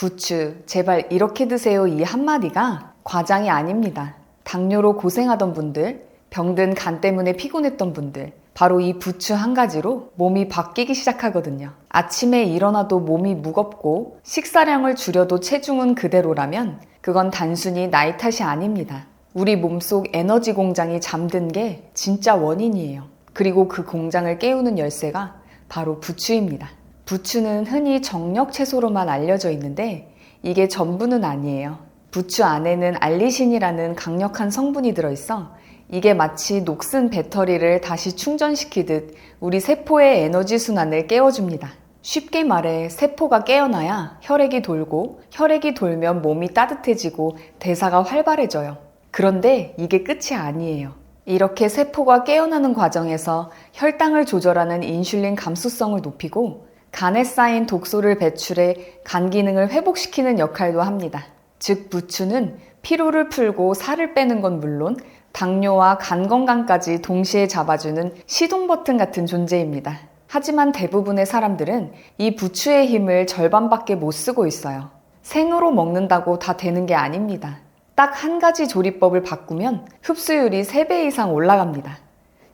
부추, 제발 이렇게 드세요 이 한마디가 과장이 아닙니다. 당뇨로 고생하던 분들, 병든 간 때문에 피곤했던 분들, 바로 이 부추 한 가지로 몸이 바뀌기 시작하거든요. 아침에 일어나도 몸이 무겁고 식사량을 줄여도 체중은 그대로라면 그건 단순히 나이 탓이 아닙니다. 우리 몸속 에너지 공장이 잠든 게 진짜 원인이에요. 그리고 그 공장을 깨우는 열쇠가 바로 부추입니다. 부추는 흔히 정력 채소로만 알려져 있는데 이게 전부는 아니에요. 부추 안에는 알리신이라는 강력한 성분이 들어있어 이게 마치 녹슨 배터리를 다시 충전시키듯 우리 세포의 에너지 순환을 깨워줍니다. 쉽게 말해 세포가 깨어나야 혈액이 돌고 혈액이 돌면 몸이 따뜻해지고 대사가 활발해져요. 그런데 이게 끝이 아니에요. 이렇게 세포가 깨어나는 과정에서 혈당을 조절하는 인슐린 감수성을 높이고 간에 쌓인 독소를 배출해 간 기능을 회복시키는 역할도 합니다. 즉 부추는 피로를 풀고 살을 빼는 건 물론 당뇨와 간 건강까지 동시에 잡아주는 시동 버튼 같은 존재입니다. 하지만 대부분의 사람들은 이 부추의 힘을 절반밖에 못 쓰고 있어요. 생으로 먹는다고 다 되는 게 아닙니다. 딱 한 가지 조리법을 바꾸면 흡수율이 3배 이상 올라갑니다.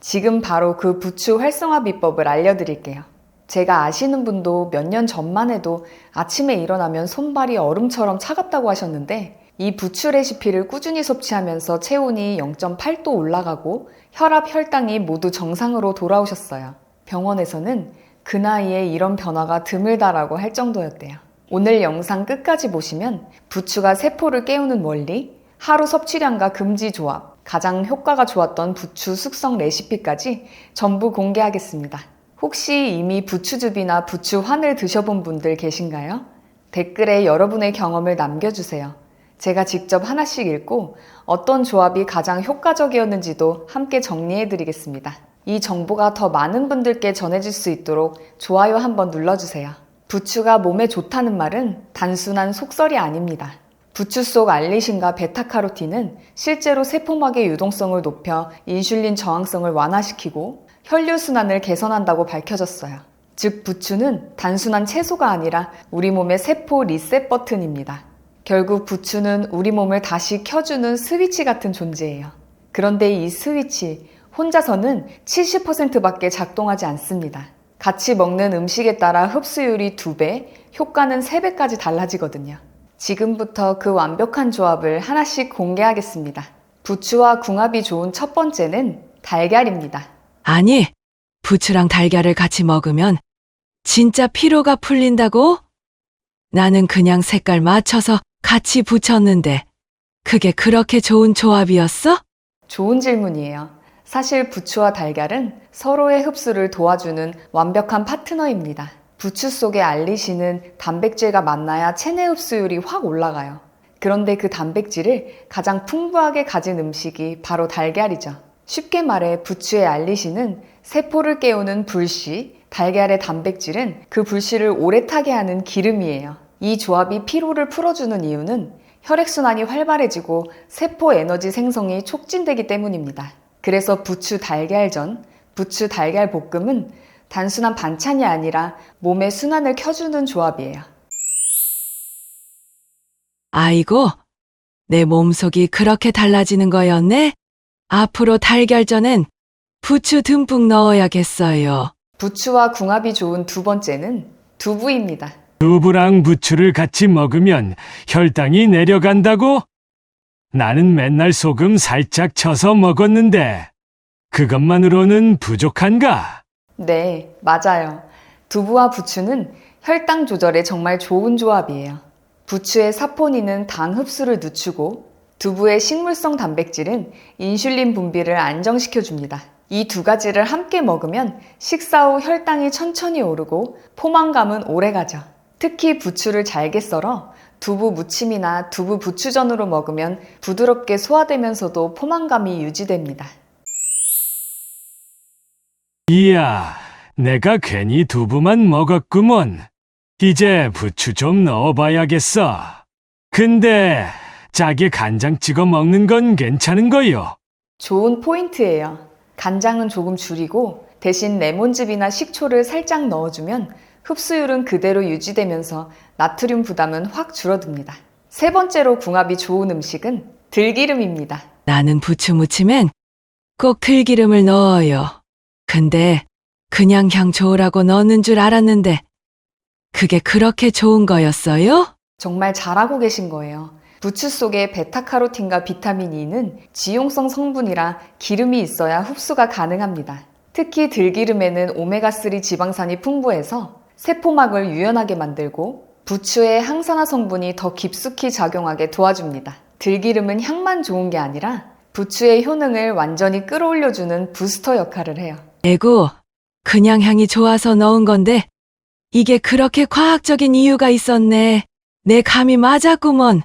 지금 바로 그 부추 활성화 비법을 알려드릴게요. 제가 아시는 분도 몇 년 전만 해도 아침에 일어나면 손발이 얼음처럼 차갑다고 하셨는데 이 부추 레시피를 꾸준히 섭취하면서 체온이 0.8도 올라가고 혈압, 혈당이 모두 정상으로 돌아오셨어요. 병원에서는 그 나이에 이런 변화가 드물다라고 할 정도였대요. 오늘 영상 끝까지 보시면 부추가 세포를 깨우는 원리, 하루 섭취량과 금지 조합, 가장 효과가 좋았던 부추 숙성 레시피까지 전부 공개하겠습니다. 혹시 이미 부추즙이나 부추환을 드셔본 분들 계신가요? 댓글에 여러분의 경험을 남겨주세요. 제가 직접 하나씩 읽고 어떤 조합이 가장 효과적이었는지도 함께 정리해드리겠습니다. 이 정보가 더 많은 분들께 전해질 수 있도록 좋아요 한번 눌러주세요. 부추가 몸에 좋다는 말은 단순한 속설이 아닙니다. 부추 속 알리신과 베타카로틴은 실제로 세포막의 유동성을 높여 인슐린 저항성을 완화시키고 혈류순환을 개선한다고 밝혀졌어요. 즉 부추는 단순한 채소가 아니라 우리 몸의 세포 리셋 버튼입니다. 결국 부추는 우리 몸을 다시 켜주는 스위치 같은 존재예요. 그런데 이 스위치 혼자서는 70%밖에 작동하지 않습니다. 같이 먹는 음식에 따라 흡수율이 2배, 효과는 3배까지 달라지거든요. 지금부터 그 완벽한 조합을 하나씩 공개하겠습니다. 부추와 궁합이 좋은 첫 번째는 달걀입니다. 아니, 부추랑 달걀을 같이 먹으면 진짜 피로가 풀린다고? 나는 그냥 색깔 맞춰서 같이 부쳤는데 그게 그렇게 좋은 조합이었어? 좋은 질문이에요. 사실 부추와 달걀은 서로의 흡수를 도와주는 완벽한 파트너입니다. 부추 속의 알리신은 단백질과 만나야 체내 흡수율이 확 올라가요. 그런데 그 단백질을 가장 풍부하게 가진 음식이 바로 달걀이죠. 쉽게 말해 부추의 알리신은 세포를 깨우는 불씨, 달걀의 단백질은 그 불씨를 오래 타게 하는 기름이에요. 이 조합이 피로를 풀어주는 이유는 혈액순환이 활발해지고 세포 에너지 생성이 촉진되기 때문입니다. 그래서 부추 달걀전, 부추 달걀 볶음은 단순한 반찬이 아니라 몸의 순환을 켜주는 조합이에요. 아이고, 내 몸속이 그렇게 달라지는 거였네? 앞으로 달걀전엔 부추 듬뿍 넣어야겠어요. 부추와 궁합이 좋은 두 번째는 두부입니다. 두부랑 부추를 같이 먹으면 혈당이 내려간다고? 나는 맨날 소금 살짝 쳐서 먹었는데 그것만으로는 부족한가? 네, 맞아요. 두부와 부추는 혈당 조절에 정말 좋은 조합이에요. 부추의 사포닌은 당 흡수를 늦추고 두부의 식물성 단백질은 인슐린 분비를 안정시켜줍니다. 이 두 가지를 함께 먹으면 식사 후 혈당이 천천히 오르고 포만감은 오래가죠. 특히 부추를 잘게 썰어 두부 무침이나 두부 부추전으로 먹으면 부드럽게 소화되면서도 포만감이 유지됩니다. 이야, 내가 괜히 두부만 먹었구먼. 이제 부추 좀 넣어봐야겠어. 근데 짜게 간장 찍어 먹는 건 괜찮은 거요? 좋은 포인트예요. 간장은 조금 줄이고 대신 레몬즙이나 식초를 살짝 넣어주면 흡수율은 그대로 유지되면서 나트륨 부담은 확 줄어듭니다. 세 번째로 궁합이 좋은 음식은 들기름입니다. 나는 부추 무침엔 꼭 들기름을 넣어요. 근데 그냥 향 좋으라고 넣는 줄 알았는데 그게 그렇게 좋은 거였어요? 정말 잘하고 계신 거예요. 부추 속의 베타카로틴과 비타민 E는 지용성 성분이라 기름이 있어야 흡수가 가능합니다. 특히 들기름에는 오메가3 지방산이 풍부해서 세포막을 유연하게 만들고 부추의 항산화 성분이 더 깊숙이 작용하게 도와줍니다. 들기름은 향만 좋은 게 아니라 부추의 효능을 완전히 끌어올려주는 부스터 역할을 해요. 에구, 그냥 향이 좋아서 넣은 건데 이게 그렇게 과학적인 이유가 있었네. 내 감이 맞았구먼.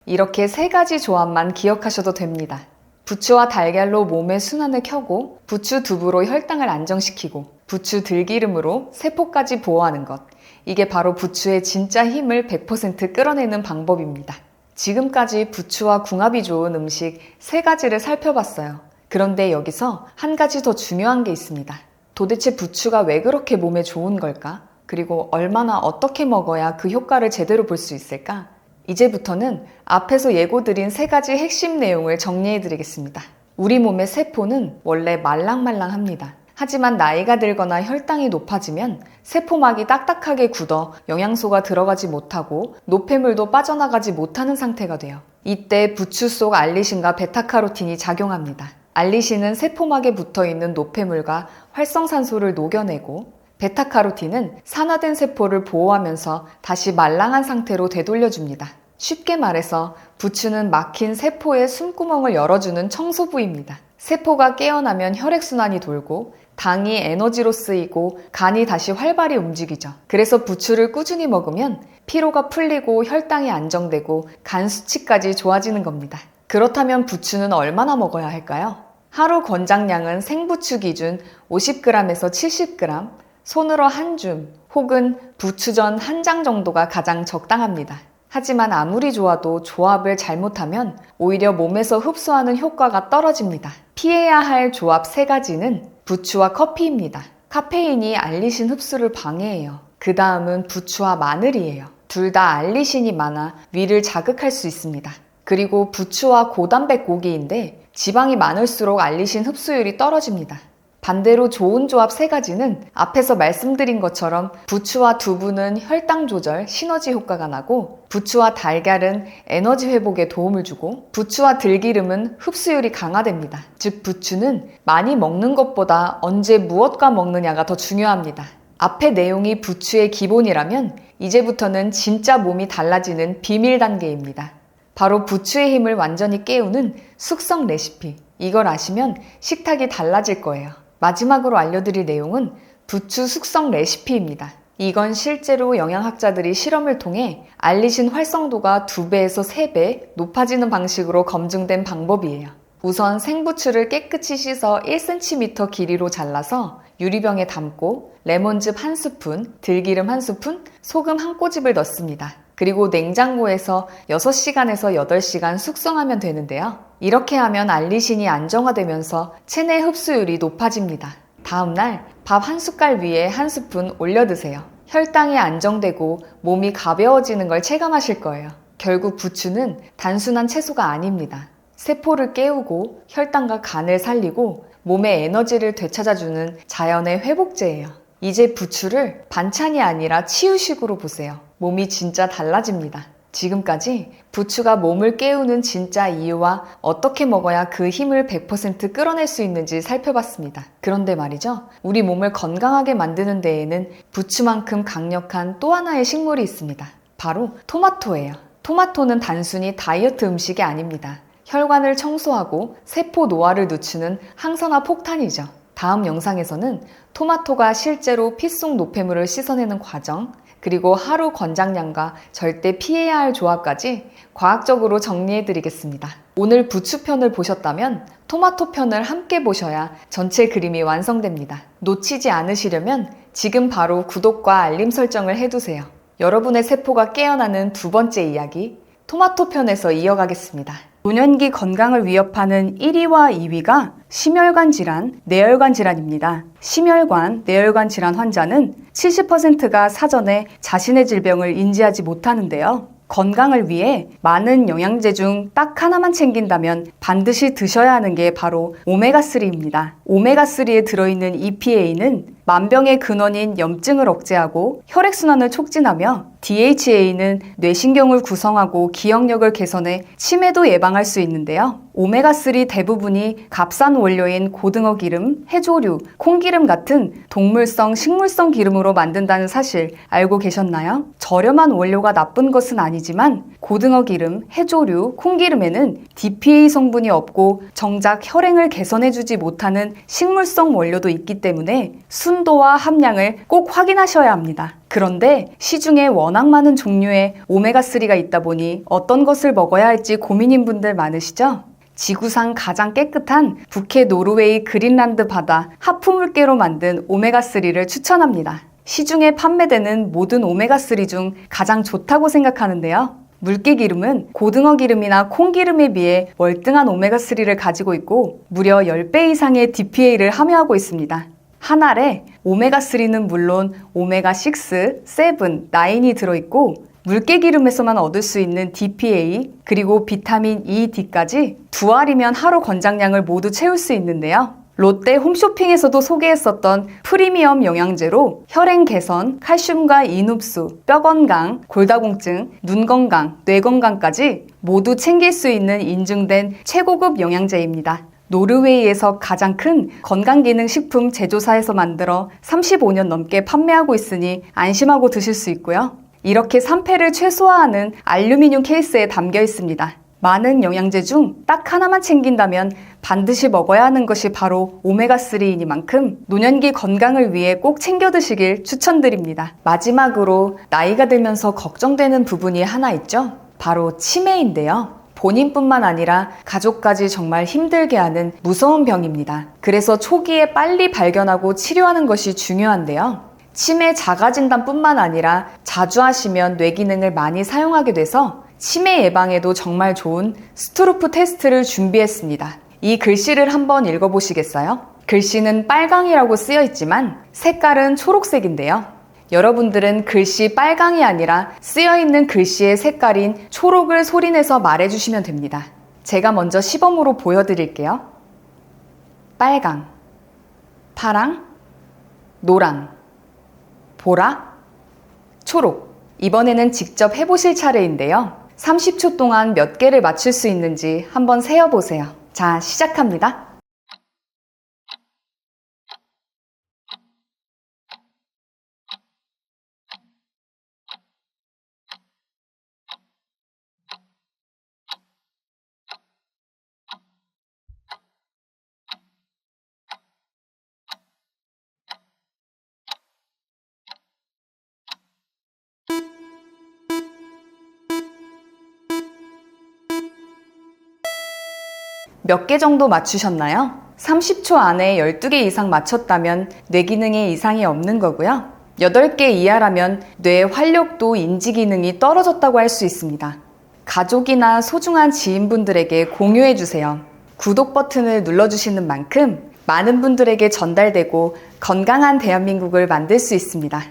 이렇게 세 가지 조합만 기억하셔도 됩니다. 부추와 달걀로 몸의 순환을 켜고 부추 두부로 혈당을 안정시키고 부추 들기름으로 세포까지 보호하는 것. 이게 바로 부추의 진짜 힘을 100% 끌어내는 방법입니다. 지금까지 부추와 궁합이 좋은 음식 세 가지를 살펴봤어요. 그런데 여기서 한 가지 더 중요한 게 있습니다. 도대체 부추가 왜 그렇게 몸에 좋은 걸까? 그리고 얼마나 어떻게 먹어야 그 효과를 제대로 볼 수 있을까? 이제부터는 앞에서 예고드린 세 가지 핵심 내용을 정리해드리겠습니다. 우리 몸의 세포는 원래 말랑말랑합니다. 하지만 나이가 들거나 혈당이 높아지면 세포막이 딱딱하게 굳어 영양소가 들어가지 못하고 노폐물도 빠져나가지 못하는 상태가 돼요. 이때 부추 속 알리신과 베타카로틴이 작용합니다. 알리신은 세포막에 붙어있는 노폐물과 활성산소를 녹여내고 베타카로틴은 산화된 세포를 보호하면서 다시 말랑한 상태로 되돌려줍니다. 쉽게 말해서 부추는 막힌 세포의 숨구멍을 열어주는 청소부입니다. 세포가 깨어나면 혈액순환이 돌고 당이 에너지로 쓰이고 간이 다시 활발히 움직이죠. 그래서 부추를 꾸준히 먹으면 피로가 풀리고 혈당이 안정되고 간 수치까지 좋아지는 겁니다. 그렇다면 부추는 얼마나 먹어야 할까요? 하루 권장량은 생부추 기준 50g에서 70g, 손으로 한 줌 혹은 부추전 한 장 정도가 가장 적당합니다. 하지만 아무리 좋아도 조합을 잘못하면 오히려 몸에서 흡수하는 효과가 떨어집니다. 피해야 할 조합 세 가지는 부추와 커피입니다. 카페인이 알리신 흡수를 방해해요. 그 다음은 부추와 마늘이에요. 둘 다 알리신이 많아 위를 자극할 수 있습니다. 그리고 부추와 고단백 고기인데 지방이 많을수록 알리신 흡수율이 떨어집니다. 반대로 좋은 조합 세 가지는 앞에서 말씀드린 것처럼 부추와 두부는 혈당 조절, 시너지 효과가 나고 부추와 달걀은 에너지 회복에 도움을 주고 부추와 들기름은 흡수율이 강화됩니다. 즉 부추는 많이 먹는 것보다 언제 무엇과 먹느냐가 더 중요합니다. 앞의 내용이 부추의 기본이라면 이제부터는 진짜 몸이 달라지는 비밀 단계입니다. 바로 부추의 힘을 완전히 깨우는 숙성 레시피. 이걸 아시면 식탁이 달라질 거예요. 마지막으로 알려드릴 내용은 부추 숙성 레시피입니다. 이건 실제로 영양학자들이 실험을 통해 알리신 활성도가 2배에서 3배 높아지는 방식으로 검증된 방법이에요. 우선 생부추를 깨끗이 씻어 1cm 길이로 잘라서 유리병에 담고 레몬즙 1스푼, 들기름 1스푼, 소금 1꼬집을 넣습니다. 그리고 냉장고에서 6시간에서 8시간 숙성하면 되는데요. 이렇게 하면 알리신이 안정화되면서 체내 흡수율이 높아집니다. 다음날 밥 한 숟갈 위에 1스푼 올려 드세요. 혈당이 안정되고 몸이 가벼워지는 걸 체감하실 거예요. 결국 부추는 단순한 채소가 아닙니다. 세포를 깨우고 혈당과 간을 살리고 몸의 에너지를 되찾아주는 자연의 회복제예요. 이제 부추를 반찬이 아니라 치유식으로 보세요. 몸이 진짜 달라집니다. 지금까지 부추가 몸을 깨우는 진짜 이유와 어떻게 먹어야 그 힘을 100% 끌어낼 수 있는지 살펴봤습니다. 그런데 말이죠. 우리 몸을 건강하게 만드는 데에는 부추만큼 강력한 또 하나의 식물이 있습니다. 바로 토마토예요. 토마토는 단순히 다이어트 음식이 아닙니다. 혈관을 청소하고 세포 노화를 늦추는 항산화 폭탄이죠. 다음 영상에서는 토마토가 실제로 피 속 노폐물을 씻어내는 과정, 그리고 하루 권장량과 절대 피해야 할 조합까지 과학적으로 정리해드리겠습니다. 오늘 부추 편을 보셨다면 토마토 편을 함께 보셔야 전체 그림이 완성됩니다. 놓치지 않으시려면 지금 바로 구독과 알림 설정을 해두세요. 여러분의 세포가 깨어나는 두 번째 이야기, 토마토 편에서 이어가겠습니다. 노년기 건강을 위협하는 1위와 2위가 심혈관 질환, 뇌혈관 질환입니다. 심혈관, 뇌혈관 질환 환자는 70%가 사전에 자신의 질병을 인지하지 못하는데요. 건강을 위해 많은 영양제 중 딱 하나만 챙긴다면 반드시 드셔야 하는 게 바로 오메가3입니다. 오메가3에 들어있는 EPA는 만병의 근원인 염증을 억제하고 혈액순환을 촉진하며 DHA는 뇌신경을 구성하고 기억력을 개선해 치매도 예방할 수 있는데요. 오메가3 대부분이 값싼 원료인 고등어 기름, 해조류, 콩기름 같은 동물성, 식물성 기름으로 만든다는 사실 알고 계셨나요? 저렴한 원료가 나쁜 것은 아니지만 고등어 기름, 해조류, 콩기름에는 DPA 성분이 없고 정작 혈행을 개선해주지 못하는 식물성 원료도 있기 때문에 순도와 함량을 꼭 확인하셔야 합니다. 그런데 시중에 워낙 많은 종류의 오메가3가 있다 보니 어떤 것을 먹어야 할지 고민인 분들 많으시죠? 지구상 가장 깨끗한 북해 노르웨이 그린란드 바다 하프물개로 만든 오메가3를 추천합니다. 시중에 판매되는 모든 오메가3 중 가장 좋다고 생각하는데요. 물개 기름은 고등어 기름이나 콩기름에 비해 월등한 오메가3를 가지고 있고 무려 10배 이상의 DPA를 함유하고 있습니다. 한 알에 오메가3는 물론 오메가6, 7, 9이 들어있고 물개기름에서만 얻을 수 있는 DPA 그리고 비타민 E, D까지 두 알이면 하루 권장량을 모두 채울 수 있는데요. 롯데 홈쇼핑에서도 소개했었던 프리미엄 영양제로 혈행 개선, 칼슘과 인흡수, 뼈 건강, 골다공증, 눈 건강, 뇌 건강까지 모두 챙길 수 있는 인증된 최고급 영양제입니다. 노르웨이에서 가장 큰 건강기능식품 제조사에서 만들어 35년 넘게 판매하고 있으니 안심하고 드실 수 있고요. 이렇게 산패를 최소화하는 알루미늄 케이스에 담겨 있습니다. 많은 영양제 중 딱 하나만 챙긴다면 반드시 먹어야 하는 것이 바로 오메가3이니만큼 노년기 건강을 위해 꼭 챙겨 드시길 추천드립니다. 마지막으로 나이가 들면서 걱정되는 부분이 하나 있죠? 바로 치매인데요. 본인뿐만 아니라 가족까지 정말 힘들게 하는 무서운 병입니다. 그래서 초기에 빨리 발견하고 치료하는 것이 중요한데요. 치매 자가진단뿐만 아니라 자주 하시면 뇌기능을 많이 사용하게 돼서 치매 예방에도 정말 좋은 스트루프 테스트를 준비했습니다. 이 글씨를 한번 읽어보시겠어요? 글씨는 빨강이라고 쓰여 있지만 색깔은 초록색인데요. 여러분들은 글씨 빨강이 아니라 쓰여있는 글씨의 색깔인 초록을 소리내서 말해주시면 됩니다. 제가 먼저 시범으로 보여드릴게요. 빨강, 파랑, 노랑, 보라, 초록. 이번에는 직접 해보실 차례인데요. 30초 동안 몇 개를 맞출 수 있는지 한번 세어보세요. 자, 시작합니다. 몇 개 정도 맞추셨나요? 30초 안에 12개 이상 맞췄다면 뇌 기능에 이상이 없는 거고요. 8개 이하라면 뇌의 활력도 인지 기능이 떨어졌다고 할 수 있습니다. 가족이나 소중한 지인분들에게 공유해주세요. 구독 버튼을 눌러주시는 만큼 많은 분들에게 전달되고 건강한 대한민국을 만들 수 있습니다.